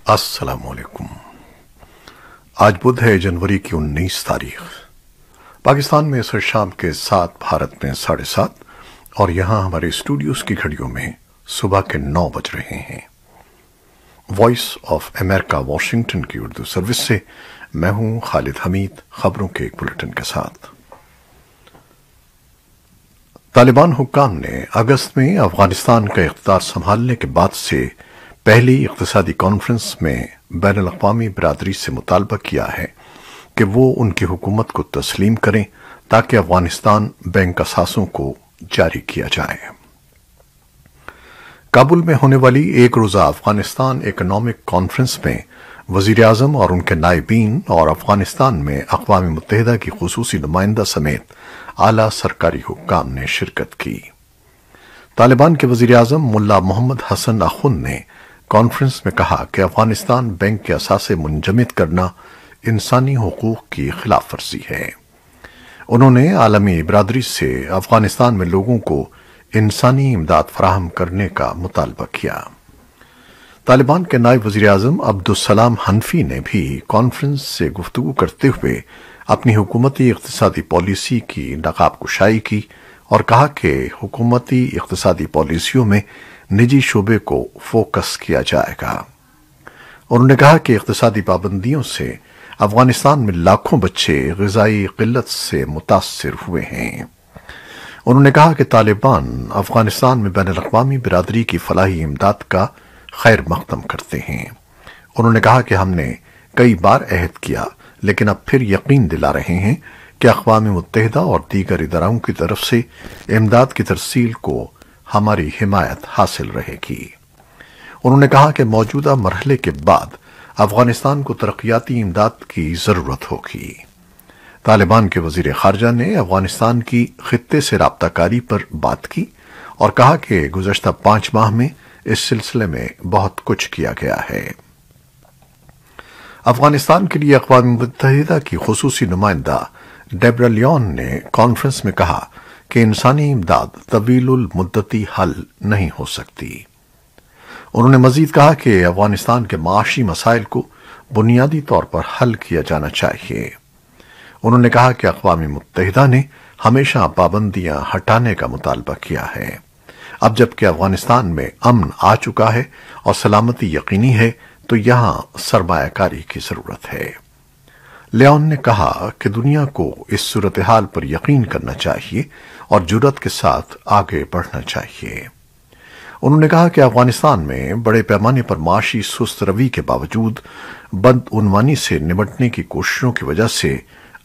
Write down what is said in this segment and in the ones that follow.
السلام علیکم۔ آج بدھ ہے، جنوری کی 19 تاریخ۔ پاکستان میں اس شام کے 7، بھارت میں 7:30، اور یہاں ہمارے اسٹوڈیوز کی گھڑیوں میں صبح کے 9 بج رہے ہیں۔ وائس آف امریکہ واشنگٹن کی اردو سروس سے میں ہوں خالد حمید، خبروں کے ایک بلٹن کے ساتھ۔ طالبان حکام نے اگست میں افغانستان کا اقتدار سنبھالنے کے بعد سے پہلی اقتصادی کانفرنس میں بین الاقوامی برادری سے مطالبہ کیا ہے کہ وہ ان کی حکومت کو تسلیم کریں تاکہ افغانستان بینک اثاثوں کو جاری کیا جائے۔ کابل میں ہونے والی ایک روزہ افغانستان اکنامک کانفرنس میں وزیر اعظم اور ان کے نائبین اور افغانستان میں اقوام متحدہ کی خصوصی نمائندہ سمیت اعلیٰ سرکاری حکام نے شرکت کی۔ طالبان کے وزیر اعظم ملا محمد حسن اخند نے کانفرنس میں کہا کہ افغانستان بینک کے اثاثے منجمد کرنا انسانی حقوق کی خلاف ورزی ہے۔ انہوں نے عالمی برادری سے افغانستان میں لوگوں کو انسانی امداد فراہم کرنے کا مطالبہ کیا۔ طالبان کے نائب وزیر اعظم عبدالسلام حنفی نے بھی کانفرنس سے گفتگو کرتے ہوئے اپنی حکومتی اقتصادی پالیسی کی نقاب کشائی کی اور کہا کہ حکومتی اقتصادی پالیسیوں میں نجی شعبے کو فوکس کیا جائے گا۔ انہوں نے کہا کہ اقتصادی پابندیوں سے افغانستان میں لاکھوں بچے غذائی قلت سے متاثر ہوئے ہیں۔ انہوں نے کہا کہ طالبان افغانستان میں بین الاقوامی برادری کی فلاحی امداد کا خیر مقدم کرتے ہیں۔ انہوں نے کہا کہ ہم نے کئی بار عہد کیا لیکن اب پھر یقین دلا رہے ہیں کہ اقوام متحدہ اور دیگر اداروں کی طرف سے امداد کی ترسیل کو ہماری حمایت حاصل رہے گی۔ انہوں نے کہا کہ موجودہ مرحلے کے بعد افغانستان کو ترقیاتی امداد کی ضرورت ہوگی۔ طالبان کے وزیر خارجہ نے افغانستان کی خطے سے رابطہ کاری پر بات کی اور کہا کہ گزشتہ 5 ماہ میں اس سلسلے میں بہت کچھ کیا گیا ہے۔ افغانستان کے لیے اقوام متحدہ کی خصوصی نمائندہ ڈیبرا لیون نے کانفرنس میں کہا کہ انسانی امداد طویل المدتی حل نہیں ہو سکتی۔ انہوں نے مزید کہا کہ افغانستان کے معاشی مسائل کو بنیادی طور پر حل کیا جانا چاہیے۔ انہوں نے کہا کہ اقوام متحدہ نے ہمیشہ پابندیاں ہٹانے کا مطالبہ کیا ہے۔ اب جبکہ افغانستان میں امن آ چکا ہے اور سلامتی یقینی ہے تو یہاں سرمایہ کاری کی ضرورت ہے۔ لیون نے کہا کہ دنیا کو اس صورتحال پر یقین کرنا چاہیے اور جرأت کے ساتھ آگے بڑھنا چاہیے۔ انہوں نے کہا کہ افغانستان میں بڑے پیمانے پر معاشی سست روی کے باوجود بدعنوانی سے نمٹنے کی کوششوں کی وجہ سے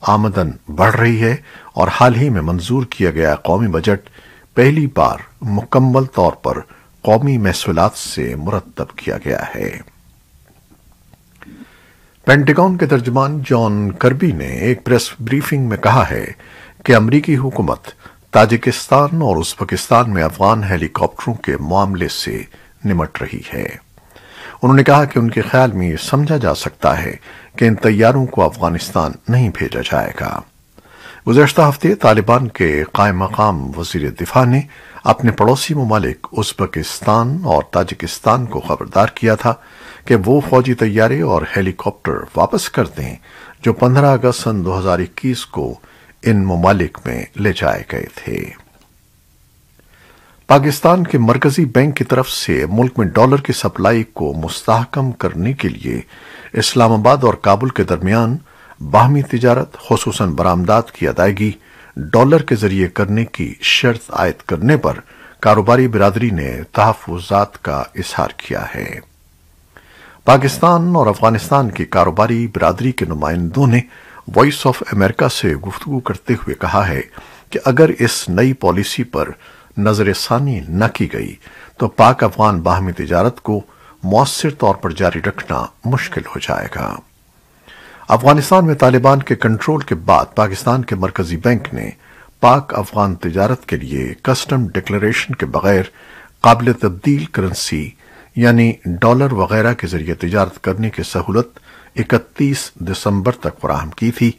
آمدن بڑھ رہی ہے اور حال ہی میں منظور کیا گیا قومی بجٹ پہلی بار مکمل طور پر قومی محصولات سے مرتب کیا گیا ہے۔ پینٹاگون کے ترجمان جان کربی نے ایک پریس بریفنگ میں کہا ہے کہ امریکی حکومت تاجکستان اور ازبکستان میں افغان ہیلی کاپٹروں کے معاملے سے نمٹ رہی ہے۔ انہوں نے کہا کہ ان کے خیال میں یہ سمجھا جا سکتا ہے کہ ان طیاروں کو افغانستان نہیں بھیجا جائے گا۔ گزشتہ ہفتے طالبان کے قائم مقام وزیر دفاع نے اپنے پڑوسی ممالک ازبکستان اور تاجکستان کو خبردار کیا تھا کہ وہ فوجی طیارے اور ہیلی کاپٹر واپس کر دیں جو 15 اگست سن 2021 کو ان ممالک میں لے جائے گئے تھے۔ پاکستان کے مرکزی بینک کی طرف سے ملک میں ڈالر کی سپلائی کو مستحکم کرنے کے لیے اسلام آباد اور کابل کے درمیان باہمی تجارت خصوصاً برآمدات کی ادائیگی ڈالر کے ذریعے کرنے کی شرط عائد کرنے پر کاروباری برادری نے تحفظات کا اظہار کیا ہے۔ پاکستان اور افغانستان کی کاروباری برادری کے نمائندوں نے وائس آف امریکہ سے گفتگو کرتے ہوئے کہا ہے کہ اگر اس نئی پالیسی پر نظر ثانی نہ کی گئی تو پاک افغان باہمی تجارت کو مؤثر طور پر جاری رکھنا مشکل ہو جائے گا۔ افغانستان میں طالبان کے کنٹرول کے بعد پاکستان کے مرکزی بینک نے پاک افغان تجارت کے لیے کسٹم ڈکلریشن کے بغیر قابل تبدیل کرنسی یعنی ڈالر وغیرہ کے ذریعے تجارت کرنے کی سہولت 31 دسمبر تک فراہم کی تھی،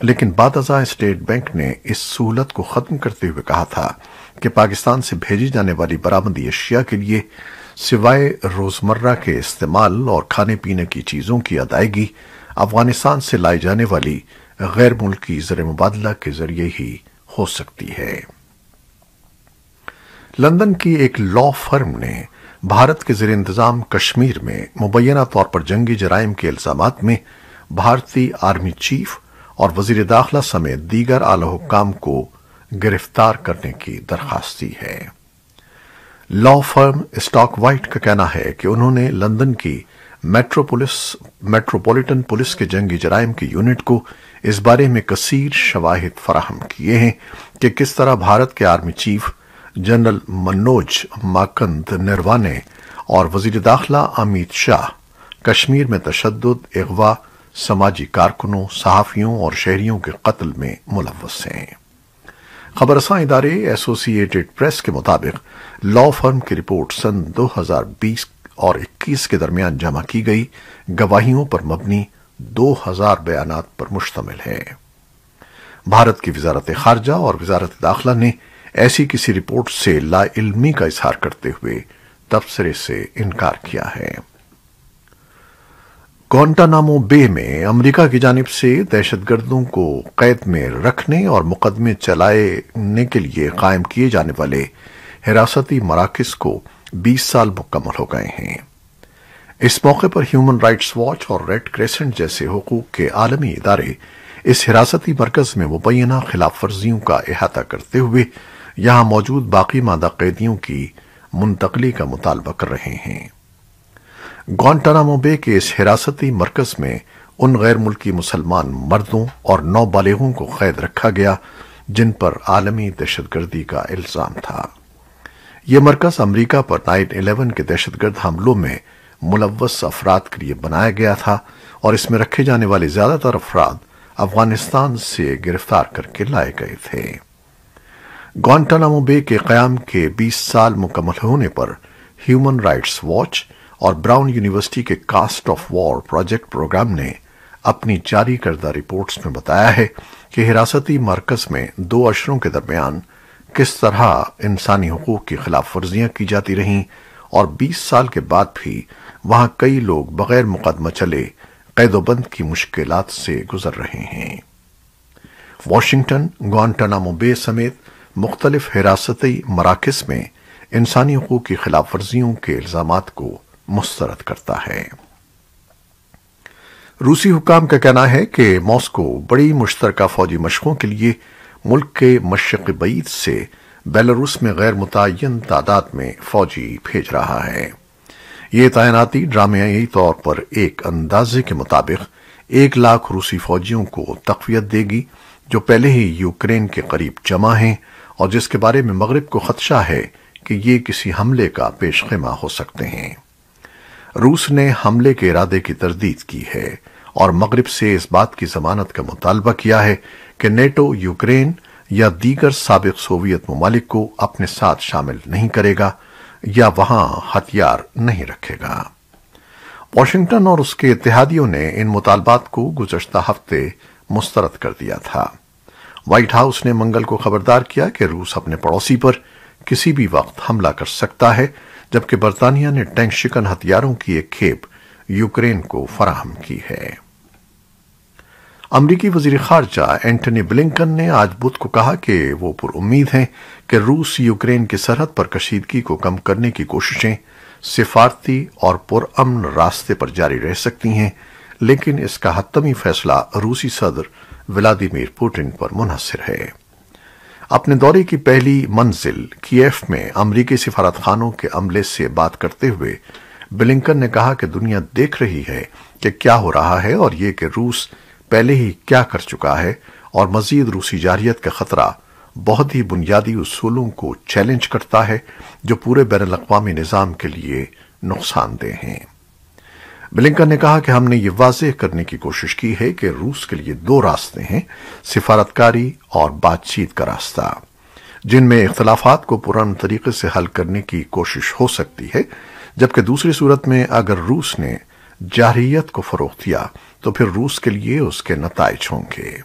لیکن بعد ازاں اسٹیٹ بینک نے اس سہولت کو ختم کرتے ہوئے کہا تھا کہ پاکستان سے بھیجی جانے والی برآمدی اشیاء کے لیے سوائے روزمرہ کے استعمال اور کھانے پینے کی چیزوں کی ادائیگی افغانستان سے لائی جانے والی غیر ملکی زر مبادلہ کے ذریعے ہی ہو سکتی ہے۔ لندن کی ایک لا فرم نے بھارت کے زیر انتظام کشمیر میں مبینہ طور پر جنگی جرائم کے الزامات میں بھارتی آرمی چیف اور وزیر داخلہ سمیت دیگر اعلی حکام کو گرفتار کرنے کی درخواست دی ہے۔ لا فرم اسٹاک وائٹ کا کہنا ہے کہ انہوں نے لندن کی میٹروپولیٹن پولیس کے جنگی جرائم کی یونٹ کو اس بارے میں کثیر شواہد فراہم کیے ہیں کہ کس طرح بھارت کے army chief general Manoj Mukund Naravane اور وزیر داخلہ امیت شاہ کشمیر میں تشدد، اغوا، سماجی کارکنوں، صحافیوں اور شہریوں کے قتل میں ملوث ہیں۔ خبر رساں ادارے ایسوسی ایٹڈ پریس کے مطابق لا فرم کی رپورٹ سن 2020 اور 21 کے درمیان جمع کی گئی گواہیوں پر مبنی 2000 بیانات پر مشتمل ہے۔ بھارت کی وزارت خارجہ اور وزارت داخلہ نے ایسی کسی رپورٹ سے لا علمی کا اظہار کرتے ہوئے تبصرے سے انکار کیا ہے۔ گوانٹانامو بے میں امریکہ کی جانب سے دہشت گردوں کو قید میں رکھنے اور مقدمے چلانے کے لیے قائم کیے جانے والے حراستی مراکز کو 20 سال مکمل ہو گئے ہیں۔ اس موقع پر ہیومن رائٹس واچ اور ریڈ کریسنٹ جیسے حقوق کے عالمی ادارے اس حراستی مرکز میں مبینہ خلاف ورزیوں کا احاطہ کرتے ہوئے یہاں موجود باقی ماندہ قیدیوں کی منتقلی کا مطالبہ کر رہے ہیں۔ گوانٹانامو بے کے اس حراستی مرکز میں ان غیر ملکی مسلمان مردوں اور نوبالغوں کو قید رکھا گیا جن پر عالمی دہشت گردی کا الزام تھا۔ یہ مرکز امریکہ پر 9/11 کے دہشت گرد حملوں میں ملوث افراد کے لیے بنایا گیا تھا اور اس میں رکھے جانے والے زیادہ تر افراد افغانستان سے گرفتار کر کے لائے گئے تھے۔ گوانٹانامو بے کے قیام کے 20 سال مکمل ہونے پر ہیومن رائٹس واچ اور براؤن یونیورسٹی کے Cost of War Project program نے اپنی جاری کردہ رپورٹس میں بتایا ہے کہ حراستی مرکز میں 2 عشروں کے درمیان کس طرح انسانی حقوق کی خلاف ورزیاں کی جاتی رہیں اور 20 سال کے بعد بھی وہاں کئی لوگ بغیر مقدمہ چلے قید و بند کی مشکلات سے گزر رہے ہیں۔ واشنگٹن گوانٹانامو بے سمیت مختلف حراستی مراکز میں انسانی حقوق کی خلاف ورزیوں کے الزامات کو مسترد کرتا ہے۔ روسی حکام کا کہنا ہے کہ ماسکو بڑی مشترکہ فوجی مشقوں کے لیے ملک کے مشرق بعید سے بیلاروس میں غیر متعین تعداد میں فوجی بھیج رہا ہے۔ یہ تعیناتی ڈرامائی طور پر ایک اندازے کے مطابق 1 لاکھ روسی فوجیوں کو تقویت دے گی جو پہلے ہی یوکرین کے قریب جمع ہیں اور جس کے بارے میں مغرب کو خدشہ ہے کہ یہ کسی حملے کا پیش خیمہ ہو سکتے ہیں۔ روس نے حملے کے ارادے کی تردید کی ہے اور مغرب سے اس بات کی ضمانت کا مطالبہ کیا ہے کہ نیٹو یوکرین یا دیگر سابق سوویت ممالک کو اپنے ساتھ شامل نہیں کرے گا یا وہاں ہتھیار نہیں رکھے گا۔ واشنگٹن اور اس کے اتحادیوں نے ان مطالبات کو گزشتہ ہفتے مسترد کر دیا تھا۔ وائٹ ہاؤس نے منگل کو خبردار کیا کہ روس اپنے پڑوسی پر کسی بھی وقت حملہ کر سکتا ہے، جبکہ برطانیہ نے ٹینک شکن ہتھیاروں کی ایک کھیپ یوکرین کو فراہم کی ہے۔ امریکی وزیر خارجہ اینٹنی بلنکن نے آج بدھ کو کہا کہ وہ پر امید ہیں کہ روس یوکرین کی سرحد پر کشیدگی کو کم کرنے کی کوششیں سفارتی اور پرامن راستے پر جاری رہ سکتی ہیں، لیکن اس کا حتمی فیصلہ روسی صدر ولادیمیر پوٹن پر منحصر ہے۔ اپنے دورے کی پہلی منزل کیف میں امریکی سفارت خانوں کے عملے سے بات کرتے ہوئے بلنکن نے کہا کہ دنیا دیکھ رہی ہے کہ کیا ہو رہا ہے اور یہ کہ روس پہلے ہی کیا کر چکا ہے اور مزید روسی جارحیت کا خطرہ بہت ہی بنیادی اصولوں کو چیلنج کرتا ہے جو پورے بین الاقوامی نظام کے لیے نقصان دہ ہیں۔ بلنکن نے کہا کہ ہم نے یہ واضح کرنے کی کوشش کی ہے کہ روس کے لیے 2 راستے ہیں، سفارتکاری اور بات چیت کا راستہ، جن میں اختلافات کو پرامن طریقے سے حل کرنے کی کوشش ہو سکتی ہے، جبکہ دوسری صورت میں اگر روس نے جارحیت کو فروغ دیا تو پھر روس کے لیے اس کے نتائج ہوں گے۔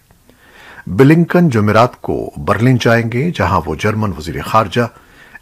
بلنکن جمعرات کو برلن جائیں گے، جہاں وہ جرمن وزیر خارجہ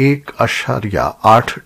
$1.8